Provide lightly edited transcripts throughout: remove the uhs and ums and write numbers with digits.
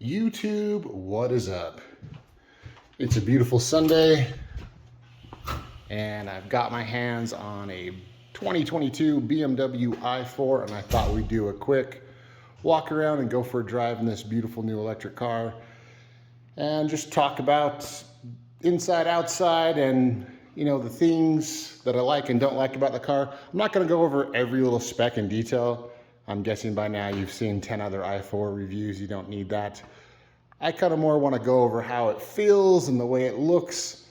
YouTube, what is up? It's a beautiful Sunday and I've got my hands on a 2022 BMW i4 and I thought we'd do a quick walk around and go for a drive in this beautiful new electric car and just talk about inside, outside, and the things that I like and don't like about the car. I'm not going to go over every little spec in detail. I'm guessing by now you've seen 10 other i4 reviews. You don't need that. I kind of more want to go over how it feels and the way it looks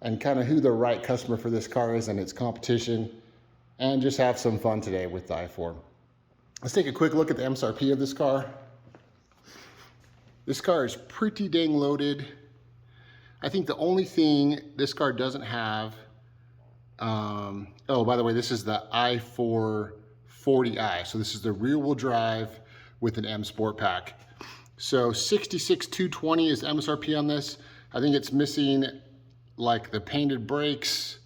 and kind of who the right customer for this car is and its competition, and just have some fun today with the i4. Let's take a quick look at the MSRP of this car. This car is pretty dang loaded. I think the only thing this car doesn't have, oh, by the way, this is the i440i. So this is the rear wheel drive with an M Sport Pack. So 66,220 is MSRP on this. I think it's missing like the painted brakes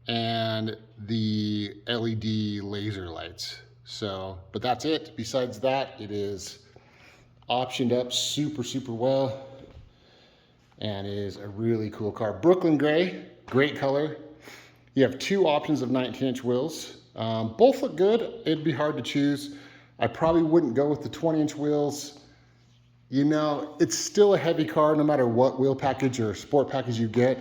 and the LED laser lights. So, but that's it. Besides that, it is optioned up super well and is a really cool car. Brooklyn gray, great color. You have two options of 19-inch wheels. Both look good. It'd be hard to choose. I probably wouldn't go with the 20-inch wheels. It's still a heavy car no matter what wheel package or sport package you get.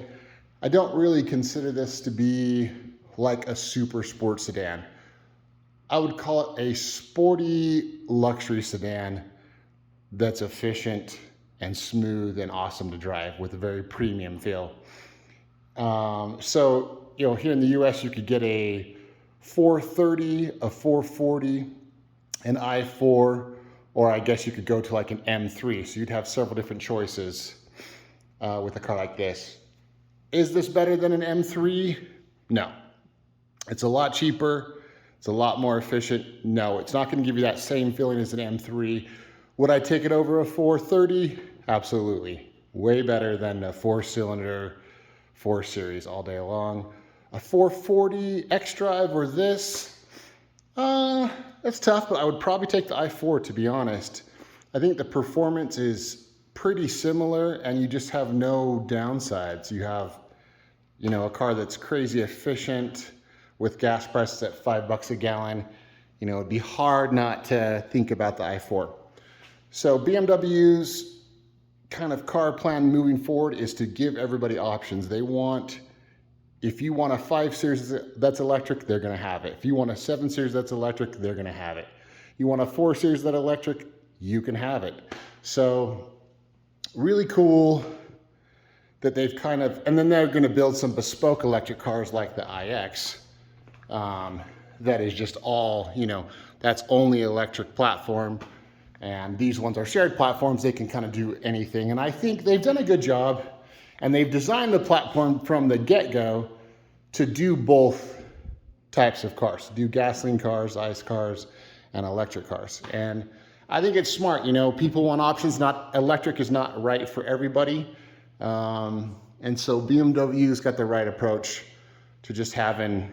I don't really consider this to be like a super sport sedan. I would call it a sporty luxury sedan that's efficient and smooth and awesome to drive with a very premium feel. So, here in the US, you could get a 430, a 440, an i4, or I guess you could go to like an M3. So you'd have several different choices with a car like this. Is this better than an M3? No. It's a lot cheaper. It's a lot more efficient. No, it's not going to give you that same feeling as an M3. Would I take it over a 430? Absolutely. Way better than a 4-cylinder 4 Series all day long. A 440 xDrive or this, that's tough, but I would probably take the i4, to be honest. I think the performance is pretty similar and you just have no downsides. You have, a car that's crazy efficient with gas prices at $5 a gallon. It'd be hard not to think about the i4. So BMW's kind of car plan moving forward is to give everybody options. They want, if you want a 5 Series that's electric, they're going to have it. If you want a 7 Series that's electric, they're going to have it. You want a 4 Series that's electric, you can have it. So really cool that they've kind of, and then they're going to build some bespoke electric cars like the iX. That is just all, that's only electric platform. And these ones are shared platforms. They can kind of do anything. And I think they've done a good job. And they've designed the platform from the get-go to do both types of cars. To do gasoline cars, ICE cars, and electric cars. And I think it's smart. People want options. Electric is not right for everybody. And so BMW's got the right approach to just having,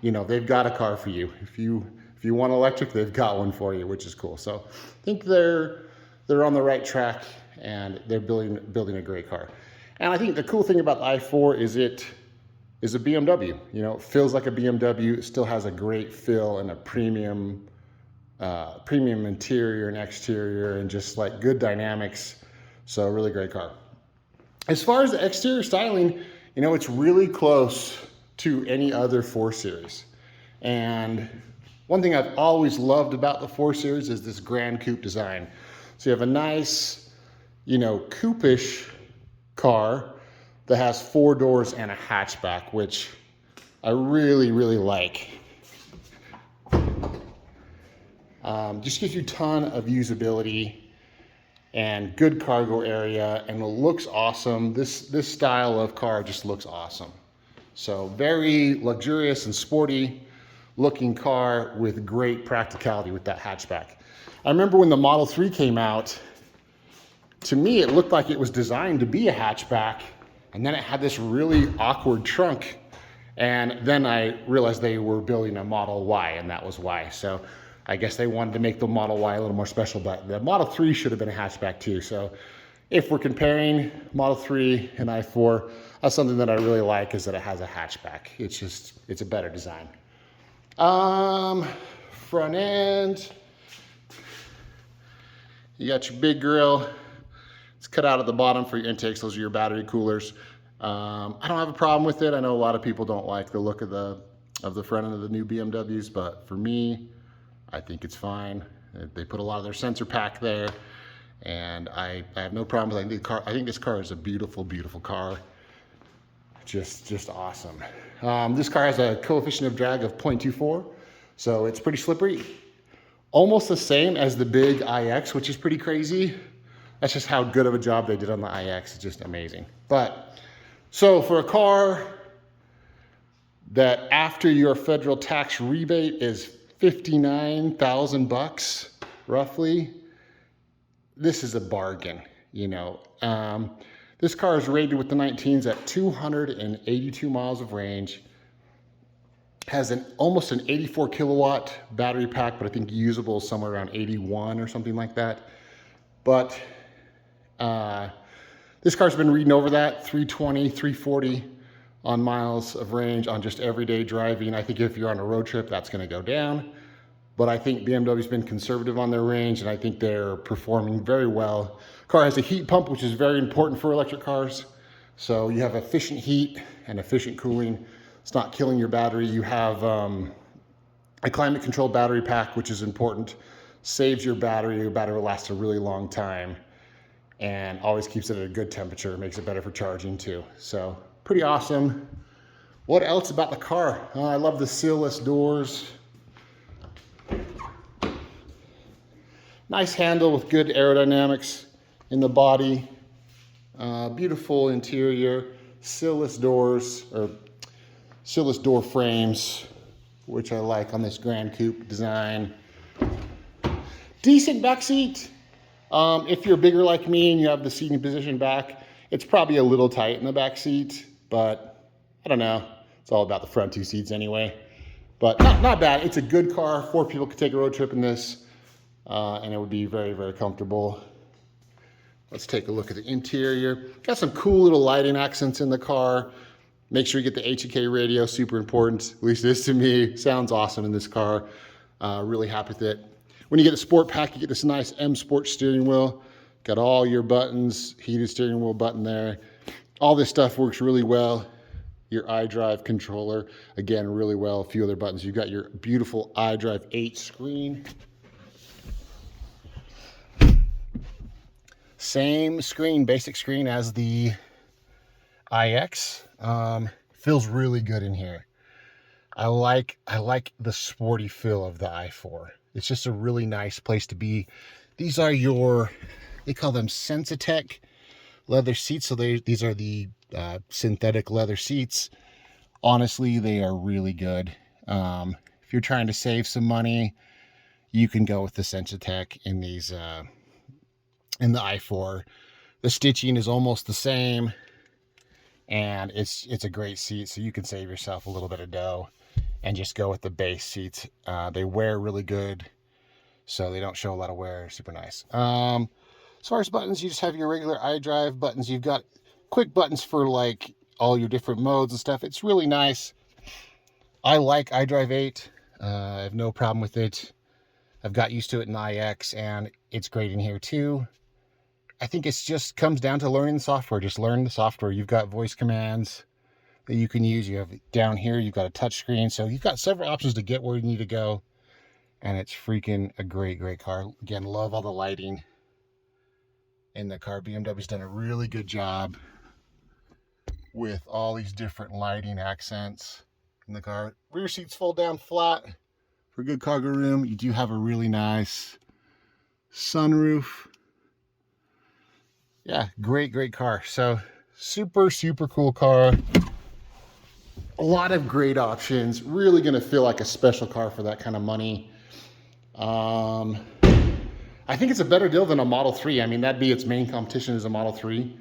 they've got a car for you. If you want electric, they've got one for you, which is cool. So I think they're on the right track and they're building a great car. And I think the cool thing about the i4 is it is a BMW. It feels like a BMW. It still has a great feel and a premium interior and exterior and just like good dynamics. So a really great car. As far as the exterior styling, it's really close to any other 4 Series. And one thing I've always loved about the 4 Series is this Grand Coupe design. So you have a nice, coupe-ish car that has 4 doors and a hatchback, which I really like. Just gives you a ton of usability and good cargo area, and it looks awesome. This style of car just looks awesome. So very luxurious and sporty looking car with great practicality with that hatchback. I remember when the Model 3 came out, to me it looked like it was designed to be a hatchback, and then it had this really awkward trunk, and then I realized they were building a Model Y, and that was why. So I guess they wanted to make the Model Y a little more special, but the Model 3 should have been a hatchback too. So if we're comparing Model 3 and i4, that's something that I really like, is that it has a hatchback. It's a better design. Front end, you got your big grill. It's cut out at the bottom for your intakes. Those are your battery coolers. I don't have a problem with it. I know a lot of people don't like the look of the front end of the new BMWs, but for me, I think it's fine. They put a lot of their sensor pack there, and I have no problem with the car. I think this car is a beautiful, beautiful car. Just awesome. This car has a coefficient of drag of 0.24, so it's pretty slippery. Almost the same as the big iX, which is pretty crazy. That's just how good of a job they did on the iX. It's just amazing. But so for a car that after your federal tax rebate is $59,000 roughly, this is a bargain, you know. This car is rated with the 19s at 282 miles of range. Has almost an 84 kilowatt battery pack, but I think usable is somewhere around 81 or something like that. But this car's been reading over that 320, 340 on miles of range on just everyday driving. I think if you're on a road trip, that's going to go down. But I think BMW's been conservative on their range, and I think they're performing very well. Car has a heat pump, which is very important for electric cars. So you have efficient heat and efficient cooling. It's not killing your battery. You have a climate controlled battery pack, which is important. Saves your battery. Your battery will last a really long time, and always keeps it at a good temperature. Makes it better for charging too. So pretty awesome. What else about the car? I love the seal-less doors. Nice handle with good aerodynamics in the body. Beautiful interior. Seal-less doors, or seal-less door frames, which I like on this Grand Coupe design. Decent back seat. If you're bigger like me and you have the seating position back, it's probably a little tight in the back seat, but I don't know. It's all about the front two seats anyway. But not bad. It's a good car. 4 people could take a road trip in this, and it would be very, very comfortable. Let's take a look at the interior. Got some cool little lighting accents in the car. Make sure you get the HK radio, super important. At least it is to me. Sounds awesome in this car. Really happy with it. When you get the Sport Pack, you get this nice M Sport steering wheel. Got all your buttons, heated steering wheel button there. All this stuff works really well. Your iDrive controller, again, really well. A few other buttons. You've got your beautiful iDrive 8 screen. Same screen, basic screen as the iX. Feels really good in here. I like the sporty feel of the i4. It's just a really nice place to be. These are they call them Sensitech leather seats. So these are the synthetic leather seats. Honestly, they are really good. If you're trying to save some money, you can go with the Sensitech in these in the i4. The stitching is almost the same, and it's a great seat, so you can save yourself a little bit of dough and just go with the base seats. They wear really good, so they don't show a lot of wear. Super nice. As far as buttons, you just have your regular iDrive buttons. You've got quick buttons for like all your different modes and stuff. It's really nice. I like iDrive 8. I have no problem with it. I've got used to it in iX, and it's great in here too. I think it's just comes down to learning the software. Just learn the software. You've got voice commands that you can use. You have down here, you've got a touch screen. So you've got several options to get where you need to go. And it's freaking a great, great car. Again, love all the lighting in the car. BMW's done a really good job with all these different lighting accents in the car. Rear seats fold down flat for good cargo room. You do have a really nice sunroof. Yeah, great, great car. So super, super cool car. A lot of great options. Really going to feel like a special car for that kind of money. I think it's a better deal than a Model 3. I mean, that'd be its main competition is a Model 3.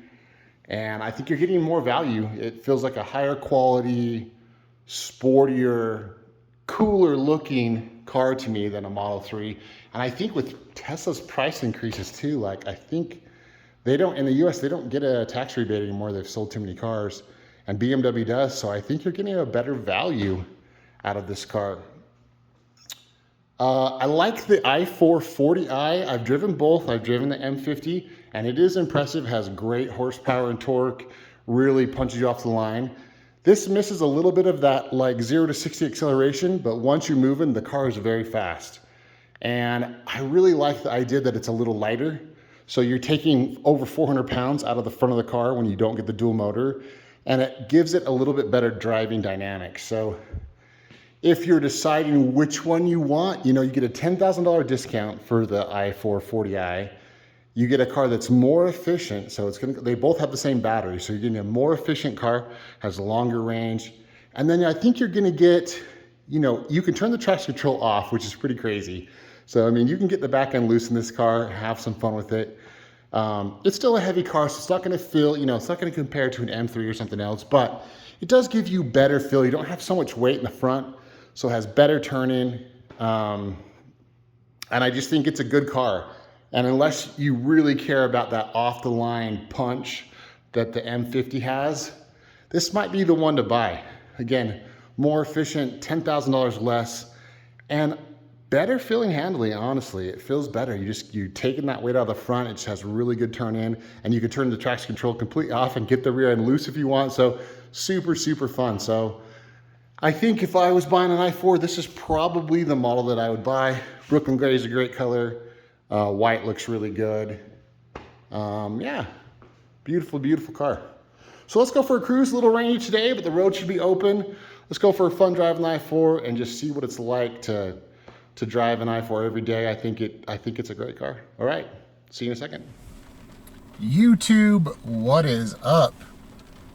And I think you're getting more value. It feels like a higher quality, sportier, cooler looking car to me than a Model 3. And I think with Tesla's price increases too, like I think they don't, in the US, they don't get a tax rebate anymore. They've sold too many cars, and BMW does. So I think you're getting a better value out of this car. I like the i440i. I've driven both. I've driven the M50, and it is impressive. It has great horsepower and torque, really punches you off the line. This misses a little bit of that like 0 to 60 acceleration, but once you're moving, the car is very fast. And I really like the idea that it's a little lighter. So you're taking over 400 pounds out of the front of the car when you don't get the dual motor, and it gives it a little bit better driving dynamics. So if you're deciding which one you want, you know, you get a $10,000 discount for the i440i. You get a car that's more efficient, so they both have the same battery, so you're getting a more efficient car, has a longer range. And then I think you're gonna get, you know, you can turn the traction control off, which is pretty crazy. So, I mean, you can get the back end loose in this car, have some fun with it. It's still a heavy car, so it's not gonna feel, you know, it's not gonna compare to an M3 or something else, but it does give you better feel. You don't have so much weight in the front, so it has better turn-in. And I just think it's a good car. And unless you really care about that off-the-line punch that the M50 has, this might be the one to buy. Again, more efficient, $10,000 less, and better feeling handling, honestly. It feels better. You're taking that weight out of the front. It just has really good turn in, and you can turn the traction control completely off and get the rear end loose if you want. So super, super fun. So I think if I was buying an i4, this is probably the model that I would buy. Brooklyn gray is a great color. White looks really good. Yeah, beautiful, beautiful car. So let's go for a cruise. A little rainy today, but the road should be open. Let's go for a fun drive in the i4 and just see what it's like to drive an i4 every day. I think it's a great car. All right, see you in a second. YouTube, what is up?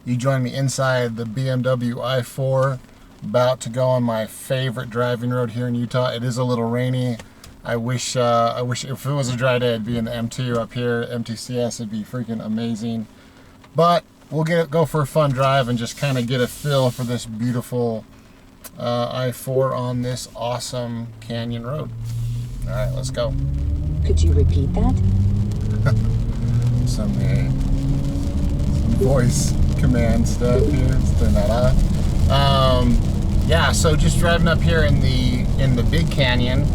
You join me inside the BMW i4, about to go on my favorite driving road here in Utah. It is a little rainy. I wish if it was a dry day, it'd be in the M2 up here, MTCS. It'd be freaking amazing. But we'll go for a fun drive and just kind of get a feel for this beautiful i4 on this awesome canyon road. All right, let's go. Could you repeat that? some voice command stuff here. Let's turn that on. Yeah, so just driving up here in the big canyon.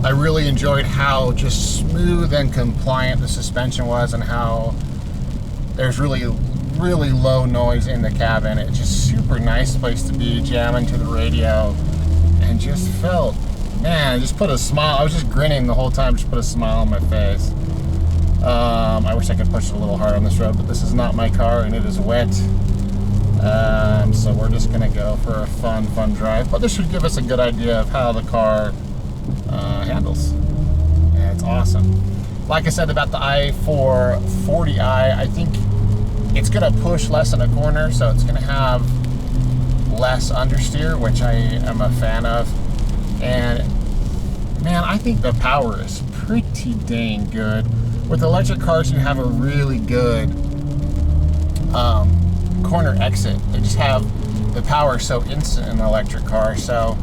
I really enjoyed how just smooth and compliant the suspension was, and how there's really low noise in the cabin. It's just super nice place to be, jamming to the radio, and just felt, man, just put a smile. I was just grinning the whole time, just put a smile on my face. I wish I could push it a little harder on this road, but this is not my car and it is wet. So we're just gonna go for a fun drive, but this should give us a good idea of how the car handles. Yeah, it's awesome. Like I said about the i440i, I think it's gonna push less in a corner, so it's gonna have less understeer, which I am a fan of. And man, I think the power is pretty dang good. With electric cars, you have a really good corner exit. They just have the power so instant in an electric car. So,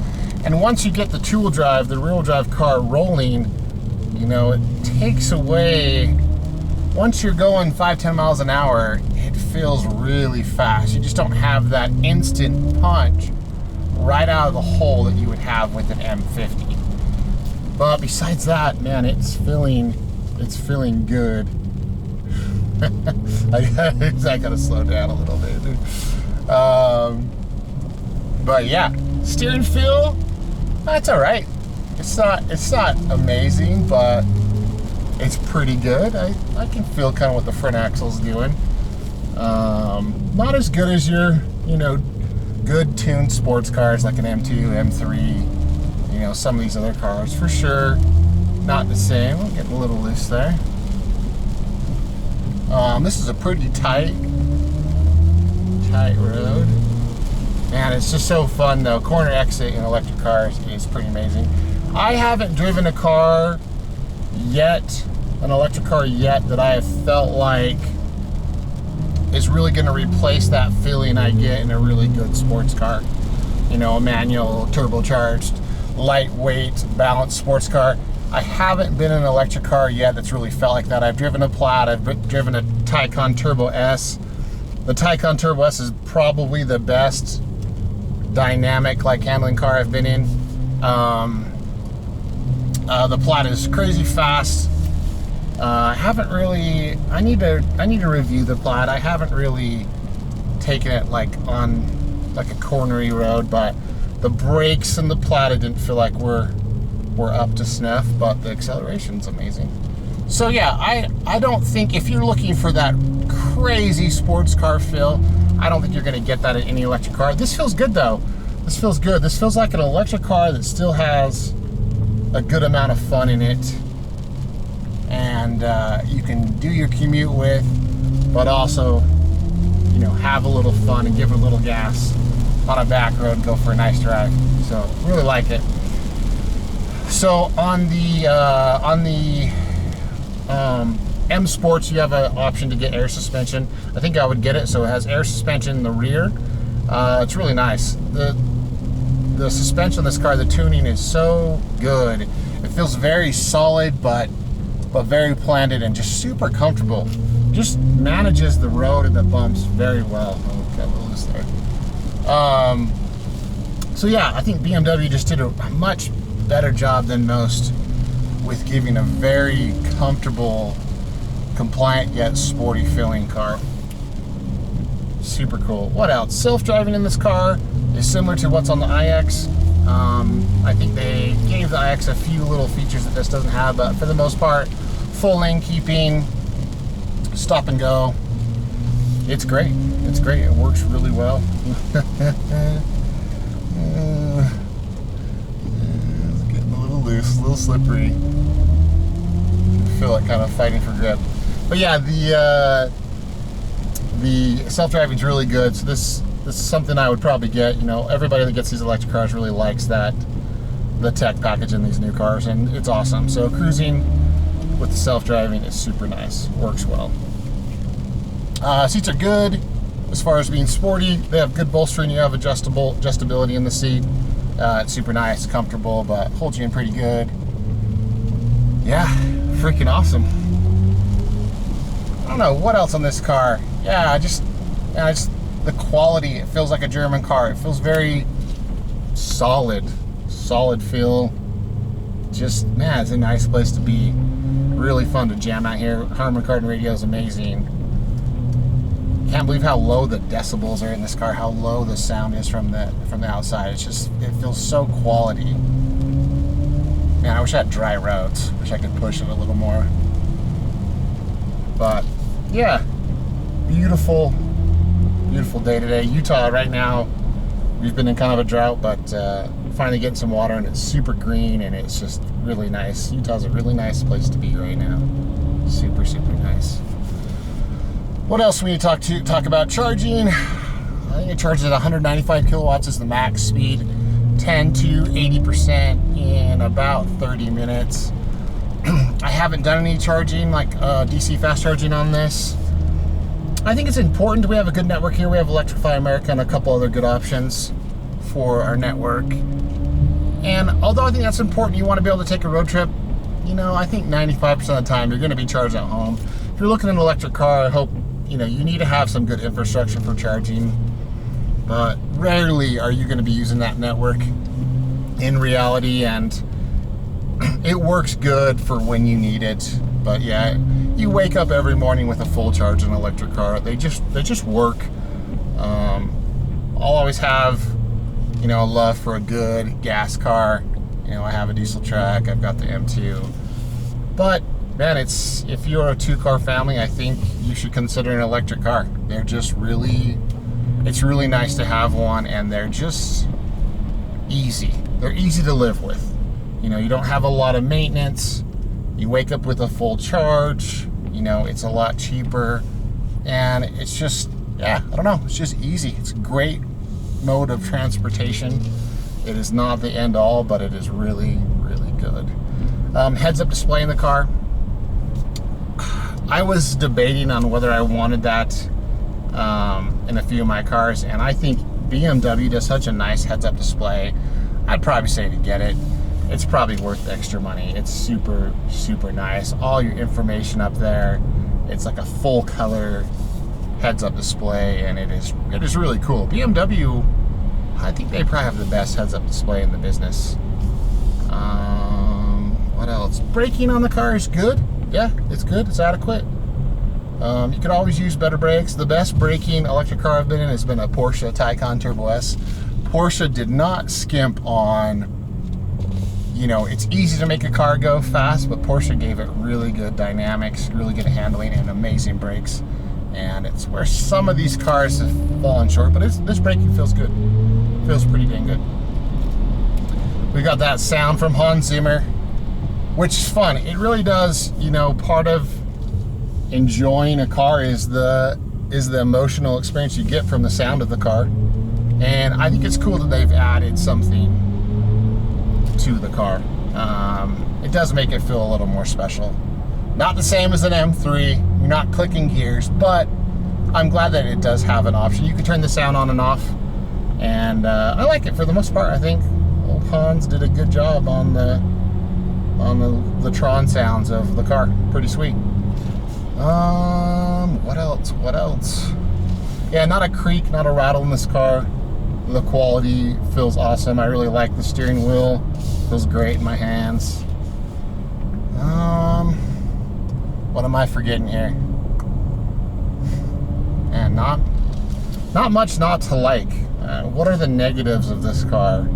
and once you get the two-wheel drive, the rear-wheel drive car rolling, you know, it takes away, once you're going 5-10 miles an hour, it feels really fast. You just don't have that instant punch right out of the hole that you would have with an M50. But besides that, man, it's feeling good. I gotta slow down a little bit. But yeah, steering feel, that's all right. It's not amazing, but it's pretty good. I can feel kind of what the front axle's doing. Not as good as your, you know, good tuned sports cars like an M2, M3, you know, some of these other cars for sure. Not the same. I'm getting a little loose there. This is a pretty tight road. Man, it's just so fun though. Corner exit in electric cars is pretty amazing. I haven't driven a car yet, an electric car yet, that I have felt like is really going to replace that feeling I get in a really good sports car. you know, a manual, turbocharged, lightweight, balanced sports car. I haven't been in an electric car yet that's really felt like that. I've driven a Plaid, I've driven a Taycan Turbo S. The Taycan Turbo S is probably the best dynamic, like, handling car I've been in. The Plaid is crazy fast. I haven't really, I need to review the Plaid. I haven't really taken it like on like a cornery road, but the brakes in the Plaid I didn't feel like were up to snuff, but the acceleration's amazing. So yeah, I don't think, if you're looking for that crazy sports car feel, I don't think you're gonna get that in any electric car. This feels good though. This feels good. This feels like an electric car that still has a good amount of fun in it, and you can do your commute with, but also, you know, have a little fun and give it a little gas on a back road and go for a nice drive. So really like it. So on the M Sports, you have an option to get air suspension. I think I would get it. So it has air suspension in the rear. It's really nice. The suspension on this car, the tuning is so good. It feels very solid, but very planted and just super comfortable. Just manages the road and the bumps very well. Oh, got a little loose there. So yeah, I think BMW just did a much better job than most with giving a very comfortable, compliant yet sporty feeling car. Super cool. What else? Self-driving in this car is similar to what's on the iX. I think they gave the iX a few little features that this doesn't have, but for the most part, full lane keeping, stop and go. It's great. It's great. It works really well. It's getting a little loose, a little slippery. I feel like kind of fighting for grip. But yeah, the self-driving is really good. So this is something I would probably get. You know, everybody that gets these electric cars really likes the tech package in these new cars, and it's awesome. So cruising with the self-driving is super nice. Works well. Seats are good as far as being sporty. They have good bolstering. You have adjustability in the seat. It's super nice, comfortable, but holds you in pretty good. Yeah, freaking awesome. I don't know what else on this car. Yeah, just the quality. It feels like a German car. It feels very solid feel. Just, man, it's a nice place to be. Really fun to jam out here. Harman Kardon radio is amazing. Can't believe how low the decibels are in this car. How low the sound is from the outside. It's just, it feels so quality. Man, I wish I had dry roads. Wish I could push it a little more. But yeah, beautiful day today. Utah right now, we've been in kind of a drought, but finally getting some water, and it's super green, and it's just really nice. Utah's a really nice place to be right now. Super nice. What else we need to talk about? Charging. I think it charges at 195 kilowatts is the max speed. 10 to 80% in about 30 minutes. I haven't done any charging, like DC fast charging on this. I think it's important. We have a good network here. We have Electrify America and a couple other good options for our network. And although I think that's important, you want to be able to take a road trip, you know, I think 95% of the time you're going to be charged at home. If you're looking at an electric car, I hope, you know, you need to have some good infrastructure for charging, but rarely are you going to be using that network in reality, and it works good for when you need it. But yeah, you wake up every morning with a full charge in an electric car. They just work. I'll always have, you know, a love for a good gas car. You know, I have a diesel truck. I've got the M2. But man, if you're a two-car family, I think you should consider an electric car. They're just really, it's really nice to have one, and they're just easy. They're easy to live with. You know, you don't have a lot of maintenance. You wake up with a full charge. You know, it's a lot cheaper, and it's just, yeah, I don't know. It's just easy. It's a great mode of transportation. It is not the end all, but it is really good. Heads-up display in the car. I was debating on whether I wanted that in a few of my cars, and I think BMW does such a nice heads-up display. I'd probably say to get it. It's probably worth the extra money. It's super, super nice. All your information up there. It's like a full color heads-up display, and it is really cool. BMW, I think they probably have the best heads-up display in the business. What else? Braking on the car is good. Yeah, it's good. It's adequate. You could always use better brakes. The best braking electric car I've been in has been a Porsche Taycan Turbo S. Porsche did not skimp on, you know, it's easy to make a car go fast, but Porsche gave it really good dynamics, really good handling, and amazing brakes. And it's where some of these cars have fallen short, but this braking feels good. Feels pretty dang good. We got that sound from Hans Zimmer, which is fun. It really does, you know, part of enjoying a car is the emotional experience you get from the sound of the car. And I think it's cool that they've added something to the car. It does make it feel a little more special. Not the same as an M3, you're not clicking gears, but I'm glad that it does have an option. You can turn the sound on and off, and I like it for the most part. I think old Hans did a good job on the Tron sounds of the car. Pretty sweet. What else? Yeah, not a creak, not a rattle in this car. The quality feels awesome. I really like the steering wheel. Feels great in my hands. What am I forgetting here? And not much not to like. What are the negatives of this car?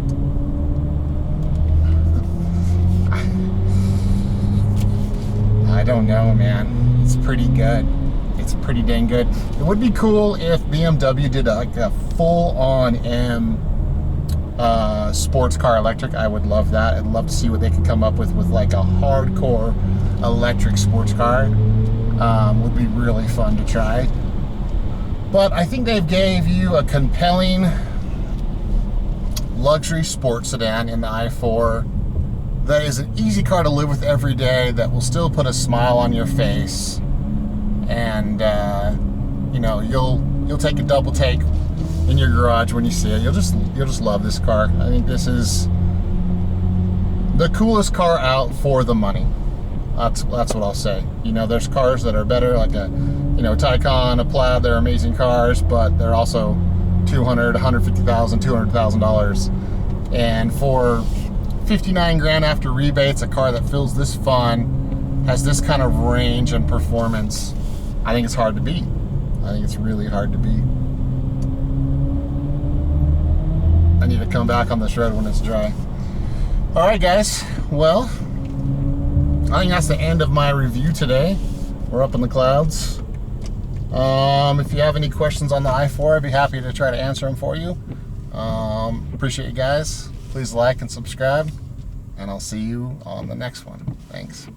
I don't know, man. It's pretty good. It's pretty dang good. It would be cool if BMW did like a full-on M sports car electric. I would love that. I'd love to see what they could come up with like a hardcore electric sports car. Would be really fun to try. But I think they've gave you a compelling luxury sports sedan in the i4 that is an easy car to live with every day, that will still put a smile on your face, and you know, you'll take a double take in your garage when you see it. You'll just love this car. I think this is the coolest car out for the money. That's what I'll say. You know, there's cars that are better, like a, you know, Taycan, a Plaid. They're amazing cars, but they're also $200,000, $150,000, $200,000. And for 59 grand after rebates, a car that feels this fun, has this kind of range and performance, I think it's hard to beat. I think it's really hard to beat. I need to come back on this road when it's dry. All right, guys. Well, I think that's the end of my review today. We're up in the clouds. If you have any questions on the i4, I'd be happy to try to answer them for you. Appreciate you guys. Please like and subscribe, and I'll see you on the next one. Thanks.